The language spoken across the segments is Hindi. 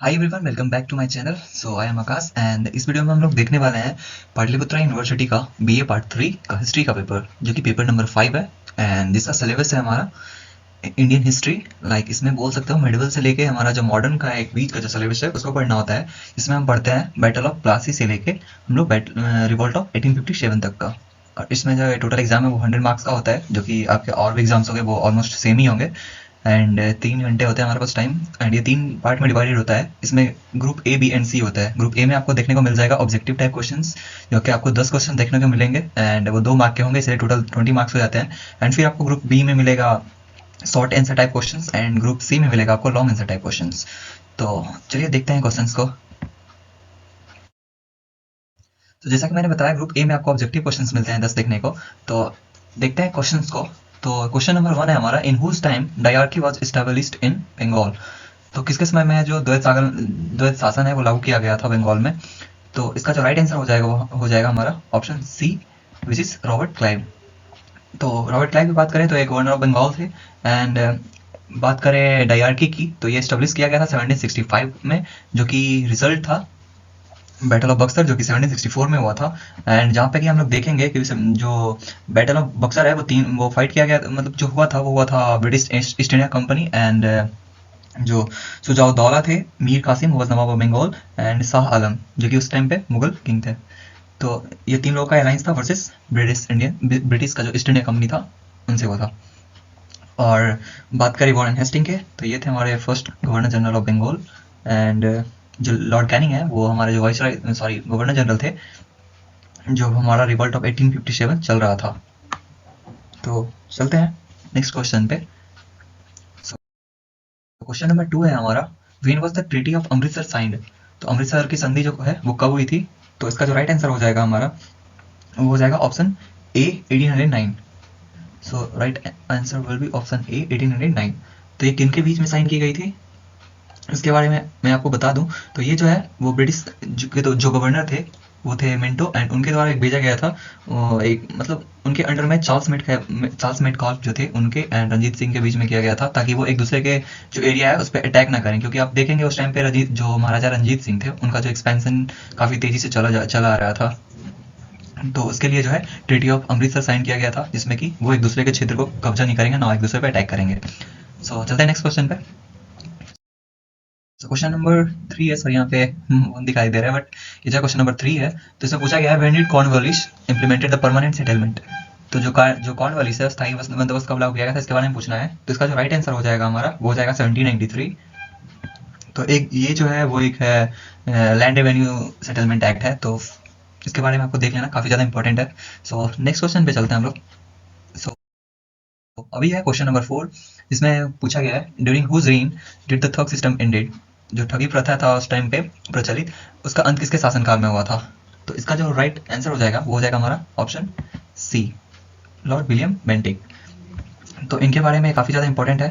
Hi everyone, welcome back to my channel. So I am Akash and इस वीडियो में हम लोग देखने वाले हैं पाटलिपुत्रा यूनिवर्सिटी का बीए पार्ट 3 का हिस्ट्री का पेपर, जो कि पेपर नंबर 5 है। एंड जिसका सिलेबस है हमारा इंडियन हिस्ट्री। इसमें बोल सकते हो मेडिवल से लेके हमारा जो मॉडर्न का एक बीच का जो सिलेबस है उसको पढ़ना होता है। इसमें हम पढ़ते हैं बैटल ऑफ प्लासी से लेके हम लोग रिवॉल्ट ऑफ 1857 तक का। और इसमें जो टोटल एग्जाम है वो 100 मार्क्स का होता है, जो कि आपके और भी एग्जाम्स होंगे वो ऑलमोस्ट सेम ही होंगे। एंड 3 घंटे होते हैं हमारे पास टाइम। एंड ये 3 पार्ट में डिवाइडेड होता है। इसमें ग्रुप ए बी एंड सी होता है। ग्रुप ए में आपको देखने को मिल जाएगा ऑब्जेक्टिव टाइप क्वेश्चंस, जो कि आपको 10 क्वेश्चन देखने को मिलेंगे एंड वो 2 मार्क के होंगे, इसलिए टोटल 20 मार्क्स हो जाते हैं। एंड फिर आपको ग्रुप बी में मिलेगा short answer type questions and group C में मिलेगा आपको लॉन्ग आंसर टाइप क्वेश्चंस। तो चलिए देखते हैं क्वेश्चंस को। तो जैसा कि मैंने बताया, ग्रुप ए में आपको ऑब्जेक्टिव क्वेश्चंस मिलते हैं 10 देखने को। तो देखते हैं क्वेश्चंस को। तो क्वेश्चन नंबर 1 है हमारा, in whose time diarchy was established in Bengal. तो किसके समय में जो द्वैत शासन है वो लागू किया गया था बंगाल में। तो इसका जो राइट आंसर हो जाएगा वो हो जाएगा हमारा option C, which is Robert Clive. तो रॉबर्ट क्लाइव की बात करें तो एक गवर्नर ऑफ बंगाल थे। एंड बात करें डायarchy की, तो ये स्टेब्लिश किया गया था 1765 में, जो कि रिजल्ट था बैटल ऑफ बक्सर, जो कि 1764 में हुआ था। एंड जहाँ पे कि हम लोग देखेंगे कि जो बैटल ऑफ बक्सर है वो फाइट किया गया, मतलब जो हुआ था वो हुआ था British East India Company and जो सुजाउद्दौला थे, Mir Qasim was nawab of Bengal and Shah Alam, जो कि उस टाइम पे मुगल किंग थे। तो ये 3 लोगों का अलायंस था वर्सेस ब्रिटिश का जो ईस्ट इंडिया कंपनी था उनसे हुआ था। और बात करें वॉरेन हेस्टिंग के, तो ये थे हमारे first governor general of Bengal. And जो लॉर्ड कैनिंग है वो हमारे जो गवर्नर जनरल थे, जो हमारा रिवॉल्ट ऑफ 1857 चल रहा था। तो चलते हैं नेक्स्ट क्वेश्चन पे। क्वेश्चन नंबर 2 है हमारा, when was the treaty of Amritsar signed. तो अमृतसर की संधि जो है वो कब हुई थी। तो इसका जो राइट आंसर हो जाएगा हमारा वो हो जाएगा option A 1809। So right answer will be option A 1809। तो ये किन के बीच में साइन की गई थी इसके बारे में मैं आपको बता दूं। तो ये जो है वो ब्रिटिश जो गवर्नर थे वो थे मिंटो, एंड उनके द्वारा एक भेजा गया था। एक मतलब उनके अंडर में चार्ल्स मेटकाल्फ जो थे उनके एंड रंजीत सिंह के बीच में किया गया था, ताकि वो एक दूसरे के जो एरिया है उस पर अटैक ना करें। क्योंकि आप देखेंगे उस टाइम पे जो महाराजा रंजीत सिंह थे उनका जो एक्सपेंशन काफ़ी तेज़ी से चला आ रहा था। तो उसके लिए जो है ट्रीटी ऑफ अमृतसर साइन किया गया था, जिसमें कि वो एक दूसरे के क्षेत्र को कब्जा नहीं करेंगे, ना एक दूसरे पे अटैक करेंगे। सो चलते हैं नेक्स्ट क्वेश्चन पे। क्वेश्चन नंबर 3 है सर, यहाँ पे दिखाई दे रहा है, बट ये जो क्वेश्चन नंबर 3 है तो इसमें पूछा गया है, when did Cornwallis implemented the permanent settlement. तो जो कॉर्नवालिस है स्थायी बंदोबस्त कब लागू किया गया था इसके बारे में पूछना है। तो इसका जो राइट आंसर हो जाएगा हमारा वो हो जाएगा 1793। तो एक ये जो है वो एक है लैंड रेवेन्यू सेटलमेंट एक्ट है, तो इसके बारे में आपको देख लेना, काफ़ी ज़्यादा इंपॉर्टेंट है। सो नेक्स्ट क्वेश्चन पे चलते हैं हम लोग। सो अभी है क्वेश्चन नंबर 4, जिसमें पूछा गया है, during whose reign did the thug system ended. जो ठगी प्रथा था उस टाइम पे प्रचलित, उसका अंत किसके शासनकाल में हुआ था। तो इसका जो राइट आंसर हो जाएगा वो हो जाएगा हमारा option C, Lord William Bentinck. तो इनके बारे में काफ़ी ज़्यादा इंपॉर्टेंट है,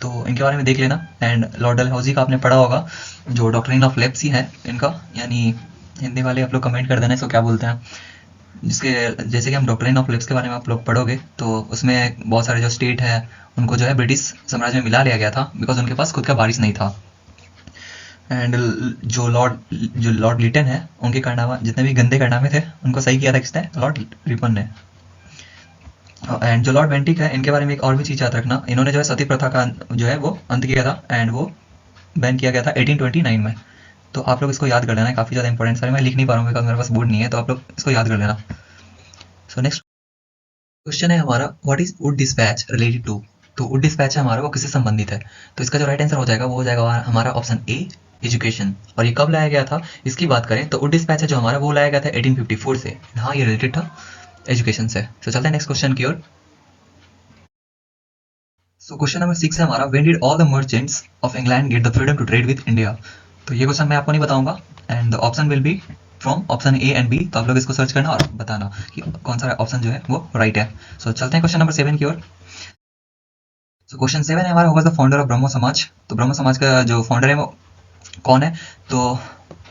तो इनके बारे में देख लेना। एंड लॉर्ड डलहौजी का आपने पढ़ा होगा, जो डॉक्ट्रिन ऑफ लेप्सी है इनका, यानी हिंदी वाले आप लोग कमेंट कर देना इसको क्या बोलते हैं। जिसके जैसे कि हम डॉक्ट्रिन ऑफ लेप्स के बारे में आप लोग पढ़ोगे तो उसमें बहुत सारे जो स्टेट है उनको जो है ब्रिटिश साम्राज्य में मिला लिया गया था, बिकॉज उनके पास खुद का वारिस नहीं था। एंड जो लॉर्ड लिटन है उनके कारनामा, जितने भी गंदे कारनामे थे उनको सही किया था किसने, लॉर्ड रिपन ने। एंड जो लॉर्ड बेंटिक है इनके बारे में एक और भी चीज़ याद रखना, इन्होंने जो है सती प्रथा का जो है वो अंत किया था, एंड वो बैन किया गया था 1829 में। तो आप लोग इसको याद कर लेना, काफ़ी ज़्यादा इंपॉर्टेंट। सर मैं लिख नहीं पा रहा हूँ बिकॉज मेरे पास बोर्ड नहीं है, तो आप लोग इसको याद कर लेना। सो नेक्स्ट क्वेश्चन है हमारा, what is Wood dispatch related to. तो वुड डिस्पैच है हमारा वो किससे संबंधित है। तो इसका जो राइट आंसर हो जाएगा वो हो जाएगा हमारा ऑप्शन ए, एजुकेशन। और ये कब लाया गया था इसकी बात करें तो वुड डिस्पैच है जो हमारा वो लाया गया था 1854 से। हाँ, ये रिलेटेड था एजुकेशन से। तो चलते हैं नेक्स्ट क्वेश्चन की ओर। सो क्वेश्चन नंबर 6 है हमारा, when did all the merchants of England get the freedom to trade with India. तो ये क्वेश्चन मैं आपको नहीं बताऊंगा, and the option will be from option A and B. तो आप लोग इसको सर्च करना और बताना कि कौन सा ऑप्शन जो है वो राइट है। सो चलते हैं क्वेश्चन नंबर 7 की ओर। सो क्वेश्चन 7 है हमारा, होगा द फाउंडर ऑफ ब्रह्मो समाज। तो ब्रह्मो समाज का जो फाउंडर है वो कौन है। तो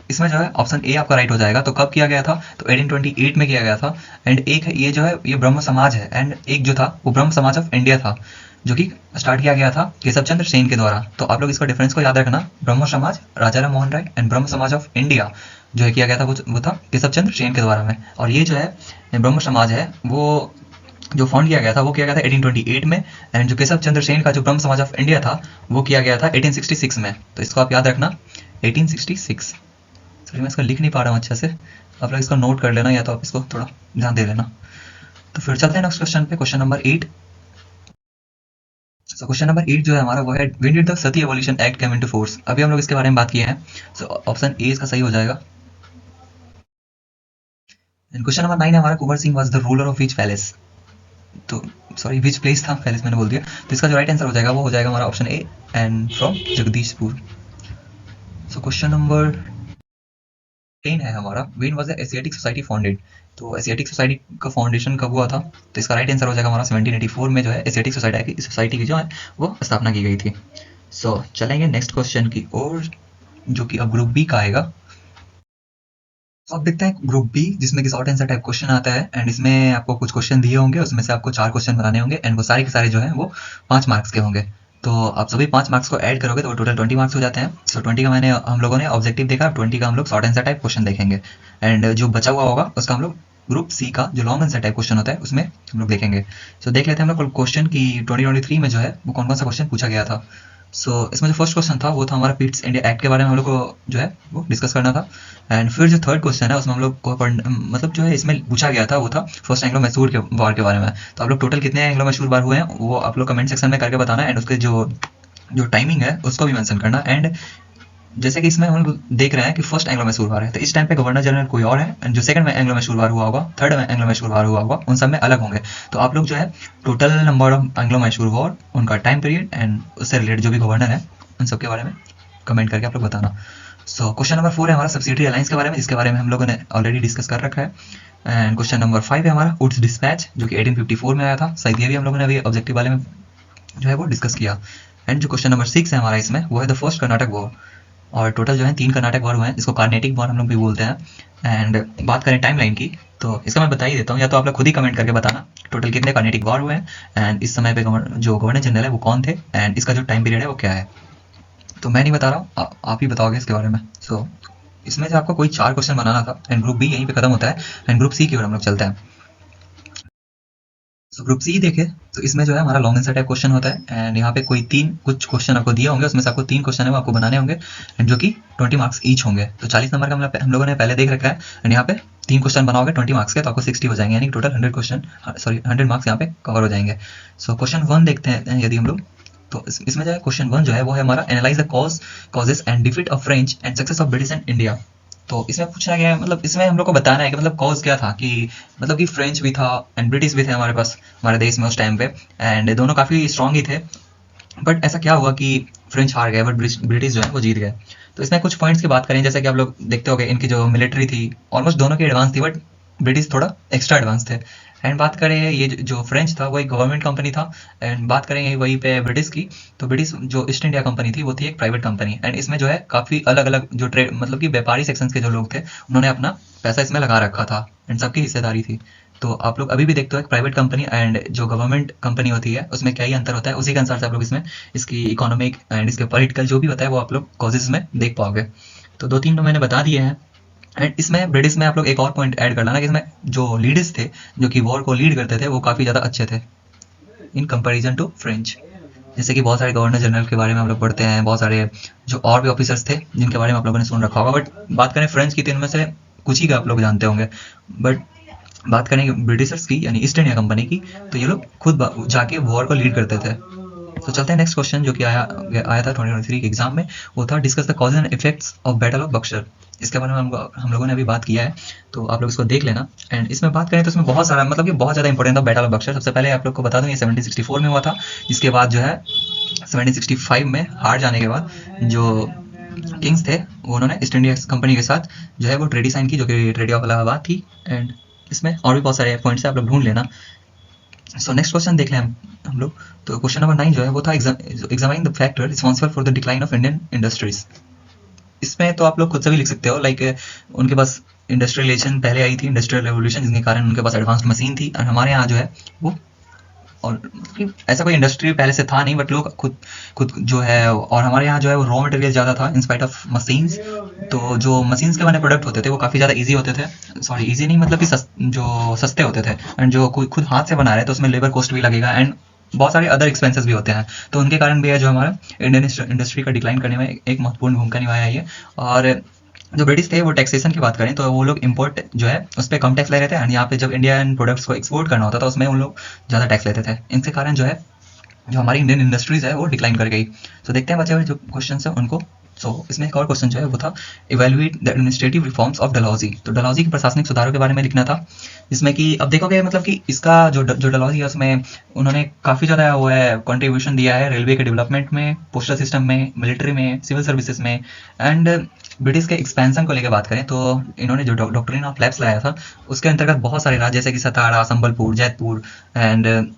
इसमें जो है ऑप्शन ए आपका राइट हो जाएगा। तो कब किया गया था, तो 1828 में किया गया था। एंड एक ये जो है ये ब्रह्म समाज है, एंड एक जो था वो ब्रह्म समाज ऑफ इंडिया था। जो कि स्टार्ट किया गया था केशव चंद्र सेन के द्वारा। तो आप लोग इसका डिफरेंस को याद रखना, ब्रह्म समाज राजा राम मोहन राय एंड ब्रह्म समाज ऑफ इंडिया जो है किया गया था वो था केशव चंद्र सेन के द्वारा में। और ये जो है ब्रह्म समाज है वो जो फाउंड किया गया था वो किया गया था 1828 में, एंड जो केशव चंद्र सेन का जो ब्रह्म समाज ऑफ इंडिया था वो किया गया था 1866 में। तो इसको आप याद रखना 1866। सॉरी मैं इसको लिख नहीं पा रहा हूँ अच्छे से, आप लोग इसको नोट कर लेना या तो आप इसको थोड़ा ध्यान दे लेना। तो फिर चलते हैं नेक्स्ट क्वेश्चन पे, question number 8। So question number 8 जो है हमारा वो है when did the Sati abolition act come into force. अभी हम लोग इसके बारे में बात किए हैं, सो ऑप्शन ए इसका सही हो जाएगा। एंड क्वेश्चन नंबर 9 है हमारा Kunwar Singh was the ruler of which palace. तो सॉरी विच प्लेस था, पैलेस मैंने बोल दिया। तो इसका जो राइट आंसर हो जाएगा वो हो जाएगा हमारा option A and from Jagdishpur. So question number 10 है हमारा when was the Asiatic society founded. तो एशियाटिक सोसाइटी का फाउंडेशन कब हुआ था, तो इसका राइट आंसर हो जाएगा हमारा 1784 में जो है एशियाटिक सोसाइटी की जो है वो स्थापना की गई थी। सो चलेंगे नेक्स्ट क्वेश्चन की ओर जो कि अब ग्रुप बी का आएगा। तो अब देखते हैं ग्रुप बी जिसमें कि शॉर्ट आंसर टाइप क्वेश्चन आता है, एंड इसमें आपको कुछ क्वेश्चन दिए होंगे, उसमें से आपको 4 क्वेश्चन बनाने होंगे, एंड वो सारे के सारे जो है वो 5 मार्क्स के होंगे। तो आप सभी 5 मार्क्स को ऐड करोगे तो टोटल 20 मार्क्स हो जाते हैं। सो 20 का मैंने हम लोगों ने ऑब्जेक्टिव देखा, 20 का हम लोग शॉर्ट आंसर टाइप क्वेश्चन देखेंगे, एंड जो बचा हुआ होगा उसका हम लोग ग्रुप सी का जो लॉन्ग आंसर टाइप क्वेश्चन होता है उसमें हम लोग देखेंगे। सो देख लेते हैं हम लोग क्वेश्चन की 2023 में जो है वो कौन कौन सा क्वेश्चन पूछा गया था। सो इसमें जो फर्स्ट क्वेश्चन था वो था हमारा पिट्स इंडिया एक्ट के बारे में हम लोग को जो है वो डिस्कस करना था। एंड फिर जो थर्ड क्वेश्चन है उसमें हम लोग को मतलब जो है इसमें पूछा गया था वो था फर्स्ट एंग्लो मैसूर के वॉर के बारे में। तो आप लोग टोटल कितने एंग्लो मैसूर वॉर हुए हैं वो आप लोग कमेंट सेक्शन में करके बताना, एंड उसके जो टाइमिंग है उसको भी मेंशन करना। एंड जैसे कि इसमें हम लोग देख रहे हैं कि फर्स्ट एंग्लो मैसूर वार है तो इस टाइम पे गवर्नर जनरल कोई और है, एंड जो सेकंड में एंग्लो मैसूर वार हुआ होगा, थर्ड में एंग्लो मैसूर वार हुआ होगा, उन सब में अलग होंगे। तो आप लोग जो है total number of Anglo Mysore war, उनका टाइम पीरियड एंड उससे रिलेटेड जो भी गवर्नर है उन सब के बारे में कमेंट करके आप लोग बताना। सो क्वेश्चन नंबर 4 है हमारा सब्सिडरी अलायंस के बारे में, जिसके बारे में हम लोगों ने ऑलरेडी डिस्कस कर रखा है। एंड क्वेश्चन नंबर 5 है हमारा वुड्स डिस्पैच जो कि 1854 में आया था, शायद ये भी हम लोगों ने अभी ऑब्जेक्टिव वाले में जो है वो डिस्कस किया। एंड जो क्वेश्चन नंबर 6 है हमारा इसमें वो है द फर्स्ट कर्नाटक वॉर, और टोटल जो है 3 कर्नाटक वॉर हुए हैं जिसको कार्नेटिक वॉर हम लोग भी बोलते हैं। एंड बात करें टाइमलाइन की तो इसका मैं बता ही देता हूँ, या तो आप लोग खुद ही कमेंट करके बताना टोटल कितने कार्नेटिक वॉर हुए हैं, एंड इस समय पे जो गवर्नर जनरल है वो कौन थे, एंड इसका जो टाइम पीरियड है वो क्या है। तो मैं नहीं बता रहा हूँ, आप ही बताओगे इसके बारे में। सो इसमें से आपको कोई 4 क्वेश्चन बनाना था, एंड ग्रुप बी यहीं पे खत्म होता है, एंड ग्रुप सी की ओर हम लोग चलते हैं। सो ग्रुप सी देखे तो इसमें जो है हमारा लॉन्ग आंसर टाइप क्वेश्चन होता है, एंड यहाँ पे कोई कुछ क्वेश्चन आपको दिए होंगे, उसमें से आपको 3 क्वेश्चन है वो आपको बनाने होंगे, एंड जो कि 20 मार्क्स ईच होंगे। तो 40 नंबर का हम लोगों ने पहले देख रखा है, एंड यहाँ पे 3 क्वेश्चन बनाओगे 20 मार्क्स के तो आपको 60 हो जाएंगे, यानी टोटल 100 मार्क्स यहाँ पे कवर हो जाएंगे। सो क्वेश्चन 1 देखते हैं यदि हम लोग, तो इसमें जो है क्वेश्चन 1 जो है वो है हमारा analyse the causes and defeat of French and success of British and India. तो इसमें पूछना गया है, मतलब इसमें हम लोग को बताना है कि मतलब कॉज क्या था, कि मतलब कि फ्रेंच भी था एंड ब्रिटिश भी थे हमारे पास हमारे देश में उस टाइम पे, एंड दोनों काफ़ी स्ट्रांग ही थे। बट ऐसा क्या हुआ कि फ्रेंच हार गए बट ब्रिटिश जो है वो जीत गए। तो इसमें कुछ पॉइंट्स की बात करें, जैसे कि आप लोग देखते होंगे इनकी जो मिलिट्री थी ऑलमोस्ट दोनों की एडवांस थी, बट ब्रिटिश थोड़ा एक्स्ट्रा एडवांस थे। एंड बात करें ये जो फ्रेंच था वो एक गवर्नमेंट कंपनी था, एंड बात करेंगे वहीं पे ब्रिटिश की, तो ब्रिटिश जो ईस्ट इंडिया कंपनी थी वो थी एक प्राइवेट कंपनी, एंड इसमें जो है काफ़ी अलग अलग जो ट्रेड मतलब कि व्यापारी सेक्शंस के जो लोग थे उन्होंने अपना पैसा इसमें लगा रखा था, एंड सबकी हिस्सेदारी थी। तो आप लोग अभी भी देखते हो एक प्राइवेट कंपनी एंड जो गवर्नमेंट कंपनी होती है उसमें क्या ही अंतर होता है, उसी के अनुसार से आप लोग इसमें इसकी इकोनॉमिक एंड इसके पॉलिटिकल जो भी होता है वो आप लोग कॉजेज में देख पाओगे। तो 2-3 तो मैंने बता दिए हैं, एंड इसमें ब्रिटिश में आप लोग एक और पॉइंट ऐड कर लेना कि इसमें जो लीडर्स थे जो कि वॉर को लीड करते थे वो काफ़ी ज़्यादा अच्छे थे इन कंपैरिजन टू फ्रेंच। जैसे कि बहुत सारे गवर्नर जनरल के बारे में हम लोग पढ़ते हैं, बहुत सारे जो और भी ऑफिसर्स थे जिनके बारे में आप लोगों ने सुन रखा होगा, बट बात करें फ्रेंच की तो इनमें से कुछ ही का आप लोग जानते होंगे। बट बात करें ब्रिटिशर्स की यानी ईस्ट इंडिया कंपनी की, तो ये लोग खुद जाके वॉर को लीड करते थे। तो चलते हैं नेक्स्ट क्वेश्चन जो कि आया था 2023 के एग्जाम में, वो था discuss the cause and effects of battle of Buxar. इसके बारे में हम लोगों ने अभी बात किया है, तो आप लोग इसको देख लेना। एंड इसमें बात करें तो इसमें बहुत सारा मतलब ये बहुत ज़्यादा इंपॉर्टेंट था बैटल ऑफ बक्सर। सबसे पहले आप लोग को बता दूं ये 1764 में हुआ था, जिसके बाद जो है 1765 में हार जाने के बाद जो किंग्स थे वो उन्होंने ईस्ट इंडिया कंपनी के साथ जो है वो ट्रेडी साइन की, जो कि ट्रेडी ऑफ इलाहाबाद थी। एंड इसमें और भी बहुत सारे पॉइंट्स है, आप लोग ढूंढ लेना। सो नेक्स्ट क्वेश्चन देख लें हम लोग, तो क्वेश्चन नंबर 9 जो है वो था examine the factor responsible for the decline of Indian industries. इसमें तो आप लोग खुद से भी लिख सकते हो, लाइक उनके पास इंडस्ट्रियलाइजेशन पहले आई थी, इंडस्ट्रियल रेवोल्यूशन, जिसके कारण उनके पास एडवांस्ड मशीन थी, और हमारे यहाँ जो है वो और मतलब ऐसा कोई इंडस्ट्री पहले से था नहीं, बट लोग खुद खुद जो है, और हमारे यहाँ जो है वो रॉ मटेरियल ज़्यादा था इन स्पाइट ऑफ मशीन्स। तो जो मशीन्स के बने प्रोडक्ट होते थे वो काफ़ी ज़्यादा ईजी होते थे, सॉरी ईजी नहीं मतलब कि जो सस्ते होते थे, एंड जो कोई खुद हाथ से बना रहे तो उसमें लेबर कॉस्ट भी लगेगा एंड बहुत सारे अदर एक्सपेंसेस भी होते हैं। तो उनके कारण भी है जो हमारा इंडियन इंडस्ट्री का डिक्लाइन करने में एक महत्वपूर्ण भूमिका निभाया है ये। और जो ब्रिटिश थे वो टैक्सेशन की बात करें तो वो लोग इंपोर्ट जो है उस पर कम टैक्स ले रहे थे, एंड यहाँ पे जब इंडियन प्रोडक्ट्स को एक्सपोर्ट करना होता था उसमें उन लोग ज़्यादा टैक्स लेते थे। इनके कारण जो है जो हमारी इंडियन इंडस्ट्रीज है वो डिक्लाइन कर गई। तो देखते हैं बचे हुए जो क्वेश्चन है उनको। इसमें एक और क्वेश्चन जो है वो था evaluate the administrative reforms of Dalhousie. तो डलहौजी के प्रशासनिक सुधारों के बारे में लिखना था, जिसमें कि अब देखोगे मतलब कि इसका जो डलहौजी है उसमें उन्होंने काफ़ी ज़्यादा वो है कंट्रीब्यूशन दिया है रेलवे के डेवलपमेंट में, पोस्टल सिस्टम में, मिलिट्री में, सिविल सर्विसेज में। एंड ब्रिटिश के एक्सपेंशन को लेकर बात करें तो इन्होंने जो डॉक्ट्रिन ऑफ लैप्स लाया था उसके अंतर्गत बहुत सारे राज्य जैसे कि सतारा, संबलपुर, जैतपुर एंड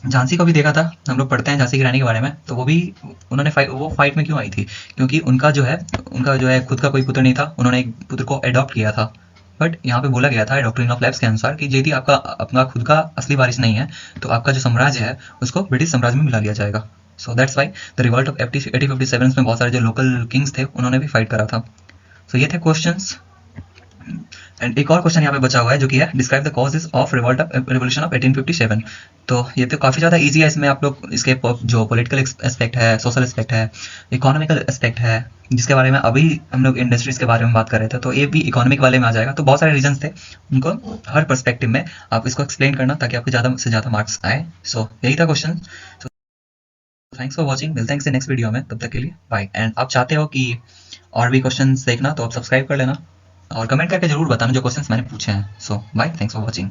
झांसी को भी देखा था। हम लोग पढ़ते हैं झांसी की रानी के बारे में, तो वो भी उन्होंने वो फाइट में क्यों आई थी, क्योंकि उनका जो है खुद का कोई पुत्र नहीं था, उन्होंने एक पुत्र को अडॉप्ट किया था। बट यहाँ पे बोला गया था डॉक्ट्रिन ऑफ लैप्स के अनुसार कि यदि आपका अपना खुद का असली वारिस नहीं है तो आपका जो साम्राज्य है उसको ब्रिटिश साम्राज्य में मिला लिया जाएगा। So that's why the revolt of 1857 में बहुत सारे जो लोकल किंग्स थे उन्होंने भी फाइट करा था। सो ये थे क्वेश्चंस। एंड एक और क्वेश्चन यहाँ पे बचा हुआ है जो कि है describe the causes of revolt of revolution of 1857। तो ये तो काफ़ी ज़्यादा इजी है, इसमें आप लोग इसके जो पॉलिटिकल एस्पेक्ट है, सोशल एस्पेक्ट है, इकोनॉमिकल एस्पेक्ट है, जिसके बारे में अभी हम लोग इंडस्ट्रीज के बारे में बात कर रहे थे, तो ये भी इकोनॉमिक वाले में आ जाएगा। तो बहुत सारे रीजंस थे, उनको हर पर्सपेक्टिव में आप इसको एक्सप्लेन करना ताकि आपको ज़्यादा से ज़्यादा मार्क्स आए। सो यही था question. So thanks for watching, मिलते हैं नेक्स्ट वीडियो में, तब तक के लिए बाय। एंड आप चाहते हो कि और भी क्वेश्चन देखना तो आप सब्सक्राइब कर लेना और कमेंट करके जरूर बताना जो क्वेश्चंस मैंने पूछे हैं। सो बाय, थैंक्स फॉर वॉचिंग।